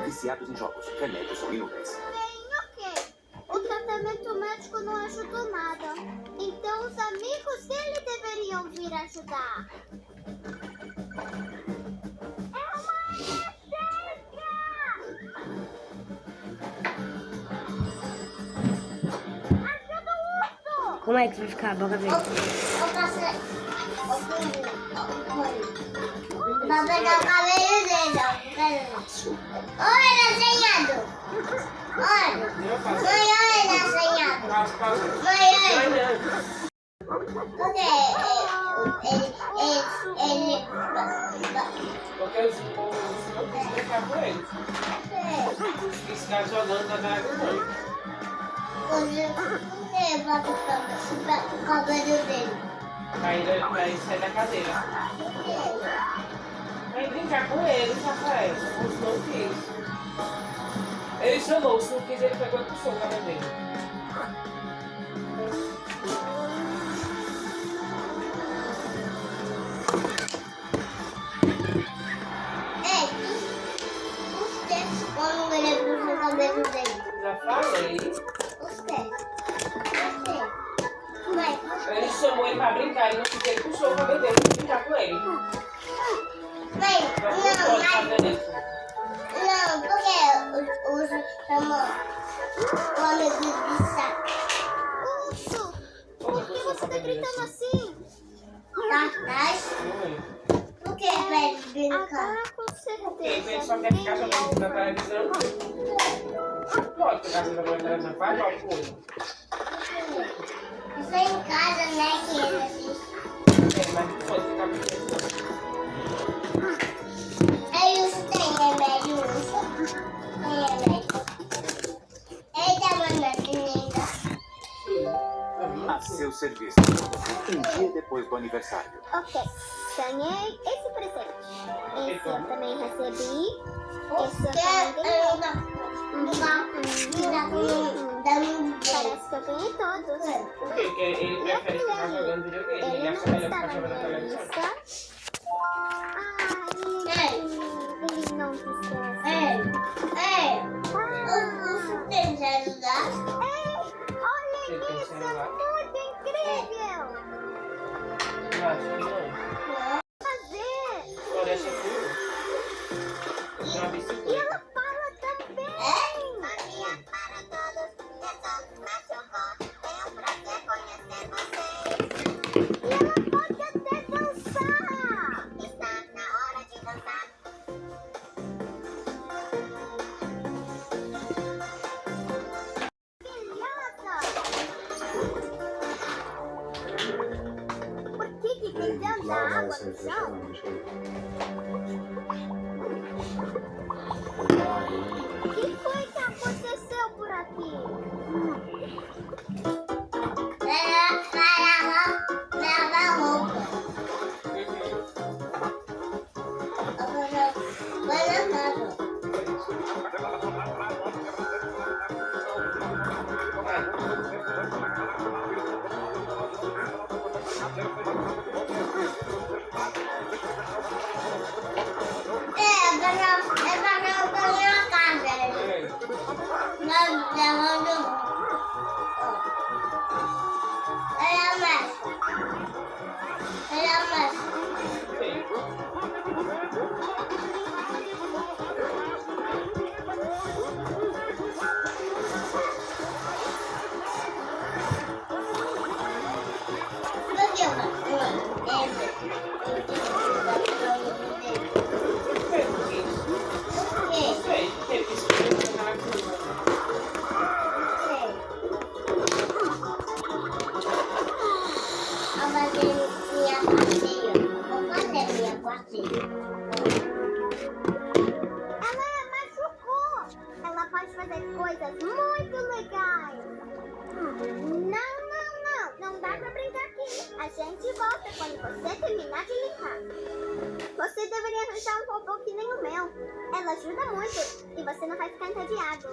Viciados em jogos, remédios ou inúteis. Ok. O tratamento médico não ajudou nada. Então os amigos dele deveriam vir ajudar. É uma emergência! Ajuda o urso! Como é que vai ficar? Bora ver. Vou pegar o cabelo dele, ó. Olha, desenhado. Olha. Mãe, olha, desenhado. Mãe, olha. Porque ele... Porque os não quis brincar com eles. Quis ficar jogando na água não. Por que eu boto o cabelo dele? Vai sair da cadeira. Vai brincar com eles, Rafael. Os não quis. Ele chamou, se não quis, ele pegou e puxou o cabelo dele. Os testes, quando ele puxa o cabelo dele. Já falei. Os testes. Mãe, Ele chamou ele pra brincar, ele não quis, ele puxou o cabelo dele pra brincar com ele. mãe, Não pode fazer isso. não, porque o urso chamou o amigo de saco. Urso, por que você tá gritando assim? Tá atrás? Por que vai brincar? Agora com certeza. Ele só quer ficar jogando na televisão. Pode ficar jogando na televisão, faz mal com ele. Isso é em casa, né, que ele assiste. Mas não pode ficar brincando. Aí o urso tem remédio, urso. Tem remédio. Ele tá mandando linda. A seu serviço. Um dia depois do aniversário. Ok, ganhei esse presente. Esse eu também recebi. Esse eu também ganhei. Parece que eu ganhei todos. Porque ele prefere ficar jogando videogame. Ele Ele acha não melhor está ficar na jogando na minha televisão. lista. Ele não se esquece. O urso tem que ajudar? Olha Ele tem isso, é celular. muito incrível. Eu acho que não. Fazer. Floresta é tudo. Uma E bicicleta. ela fala também. Bom dia para todos. Eu sou Machucó. É um prazer conhecer vocês. E ela pode até dançar. Está na hora de dançar. Por que tem tanta água no chão? O que foi que aconteceu por aqui? Lavar roupa. Vai na casa. É pra minha casa. Nós levando. Olha a massa. Olha a massa. Ela machucou. Ela pode fazer coisas muito legais. Não dá pra brincar aqui. A gente volta quando você terminar de limpar. Você deveria arranjar um robô que nem o meu. Ela ajuda muito e você não vai ficar entediado.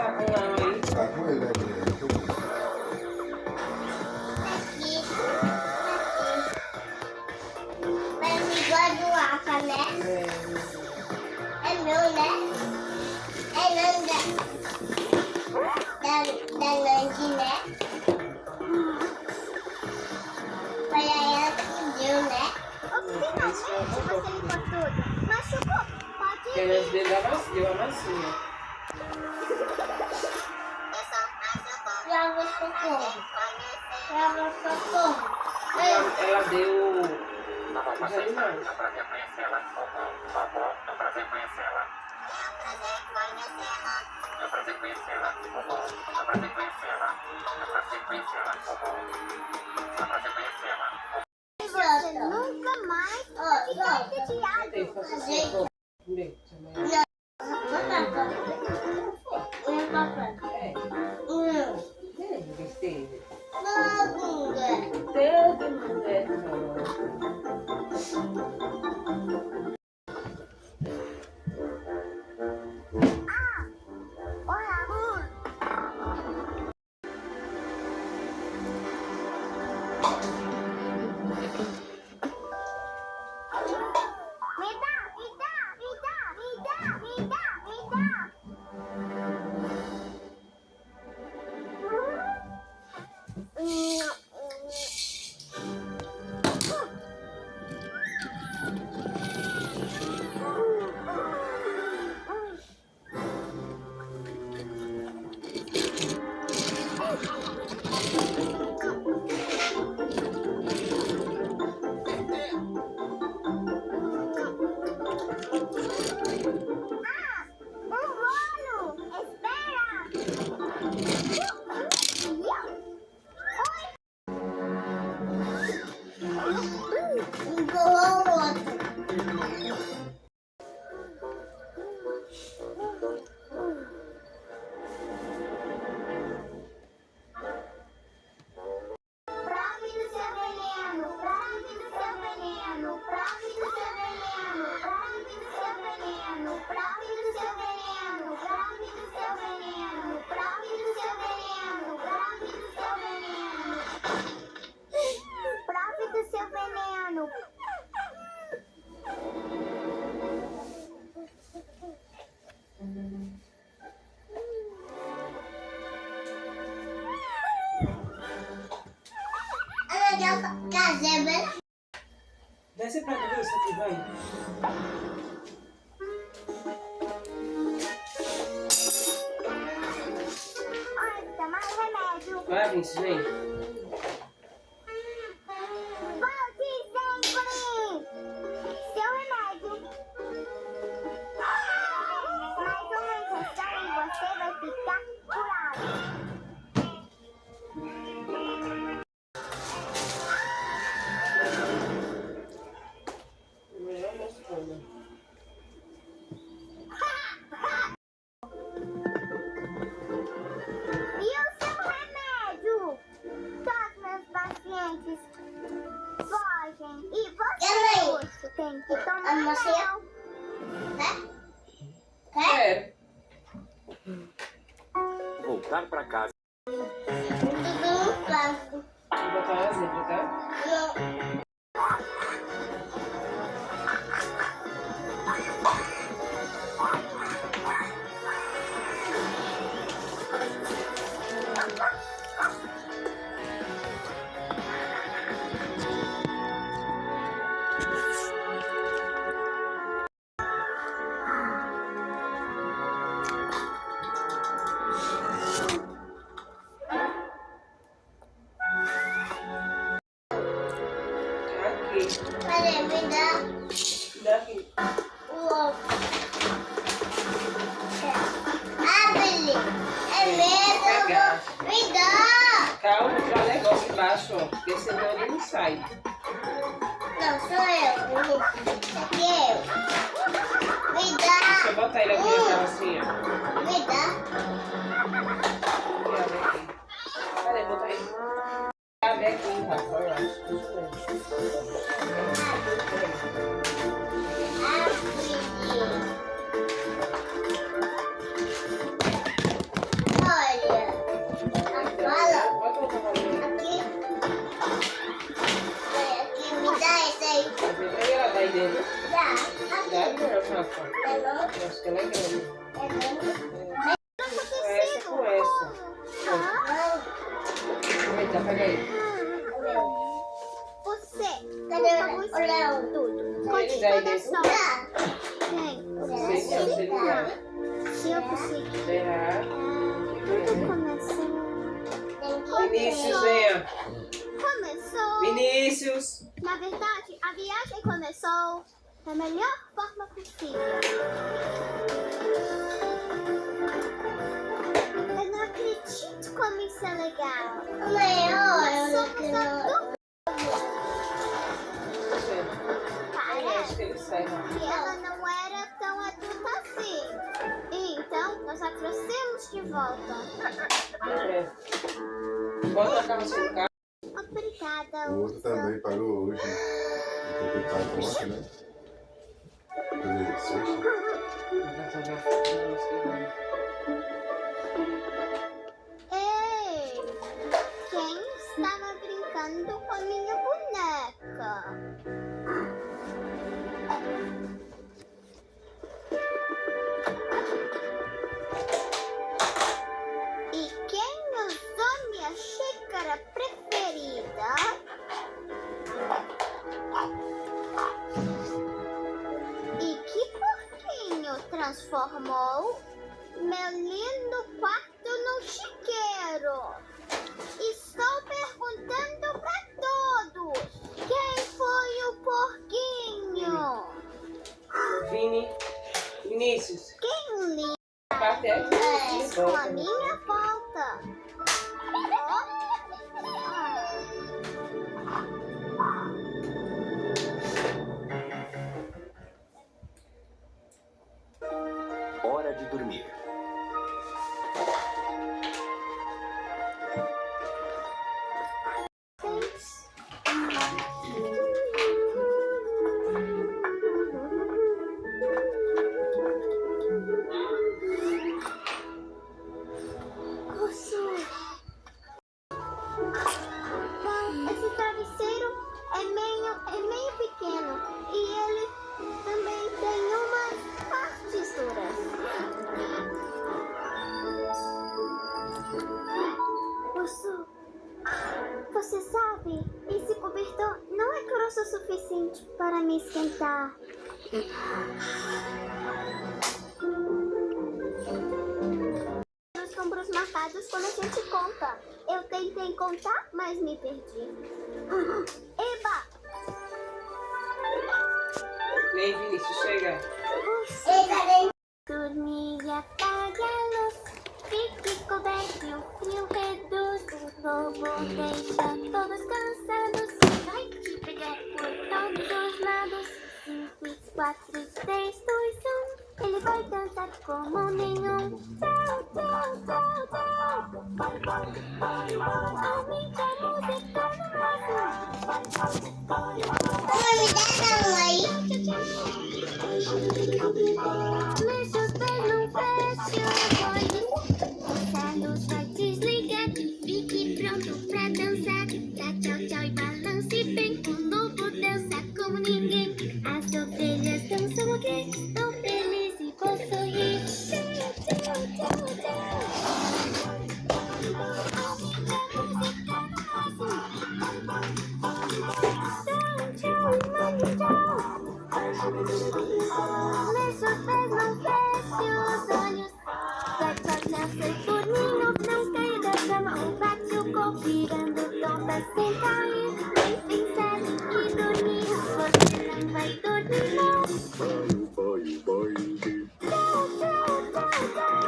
tá com ela aí? Tá com ele, né? Aqui. Mas igual do Rafa, né? É meu, né? É Nanda. Da Nandi, né? Foi a ela que deu, né? Finalmente você limpou tudo. Machucou? Pode ir. Porque às vezes deu a massinha. Lava socorro. Lava socorro. Ela deu os animais. Você nunca mais fica chateado. Tem que fazer assim. Bem, besteira. Todo mundo é Desce pra ver isso aqui, vai. Tomar remédio. Vai, Vinci, vem. Volte sempre! Seu remédio. Mais uma injeção e você vai ficar curado. Melhor moscona. E o seu remédio? Todos meus pacientes fogem. E você, urso, tem que tomar não. Quero. Voltar pra casa. Tudo no plástico. Vou botar a zebra, tá? Não. Aqui. Peraí, me dá Daqui. o ovo. Abre. É mesmo? Me dá. Calma, tem um negócio embaixo, ó. Porque senão ele não sai. Não, sou eu. Aqui é eu. Me Deixa eu dá. botar ele aqui na carrocinha. Me dá. Peraí, bota aí. Cabe aqui, Rafa, eu acho. Deixa eu ver. Abre. que ela é grande. É grande? Essa com essa. Eita, pega aí. Você. Cadê o leão? Tudo. Conte toda a sorte. Tem. Se eu conseguir. Tudo começou. Vinícius, venha. Começou. Vinícius. Na verdade, a viagem começou da melhor forma possível. Eu não acredito como isso é legal. Somos adultos. Parece que ele sai, que ela não era tão adulta assim. Então, nós a trouxemos de volta. Bota a carroça no carro. Obrigada, O outro também parou hoje. Então ele parou ontem, né? Fazer assiste. Ei, quem estava brincando com a minha boneca? E quem usou minha xícara preferida? E que porquinho transformou meu lindo quarto num chiqueiro? Estou perguntando pra todos: quem foi o porquinho? Vinícius. Quem limpa Parte aqui. com a minha volta? Hora de dormir. Esse travesseiro é meio pequeno e ele também tem umas partes duras. Urso, você sabe, esse cobertor não é grosso o suficiente para me esquentar. Os números marcados quando a gente conta. Eu tentei contar, mas me perdi. Eba! Vem, Vinícius, chega. Dormir e apague a luz. Fique coberto e o frio reduz. O lobo deixa todos cansados. Vai te pegar por todos os lados. 5, 4, 3, 2, 1. Ele vai dançar como nenhum. Tchau, tchau, tchau, tchau. Aumente a música no máximo. Me dá não aí. Mexe os pés, não feche os olhos. A luz vai desligar. Fique pronto pra dançar. Dá tchau, tchau e balance bem. O lobo dança como ninguém. As ovelhas dançam o quê? Tão feliz e vou sorrir. Tchau, tchau, tchau, tchau. Aumente a música no máximo. Tchau, tchau, mãe, tchau. Mexe os pés, não feche os olhos. Vai tchau, seu turninho. Não caia da cama ou bate o corpo virando tonta sem cair. Nem pensar em dormir. Você não vai dormir, não. Tchau, tchau, tchau, tchau.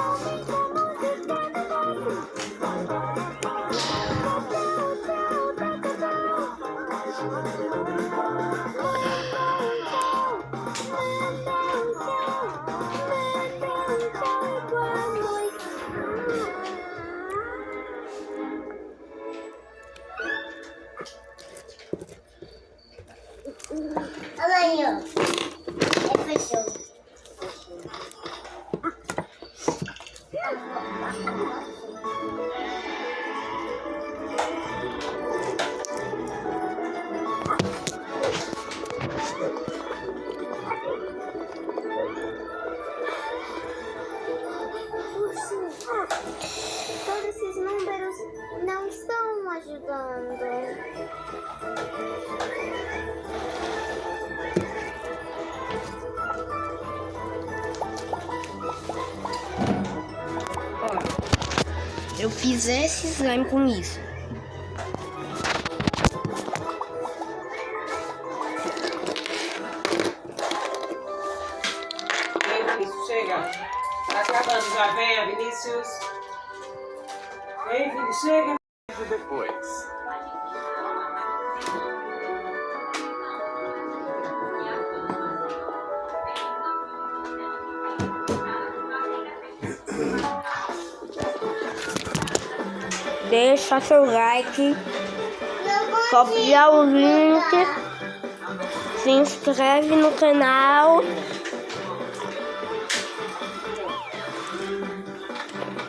Aumente a música no máximo. Tchau, tchau, tchau, Amanhã. Fechou. chegando. Ó, eu fiz esse slime com isso. Vem, Vinícius, chega. Tá acabando, já venha, Vinícius. Vem, Vinícius, chega. Depois. Deixa seu like, copiar o link, se inscreve no canal,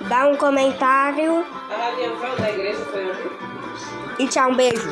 dá um comentário A reunião foi da igreja, foi ontem? e tchau, um beijo.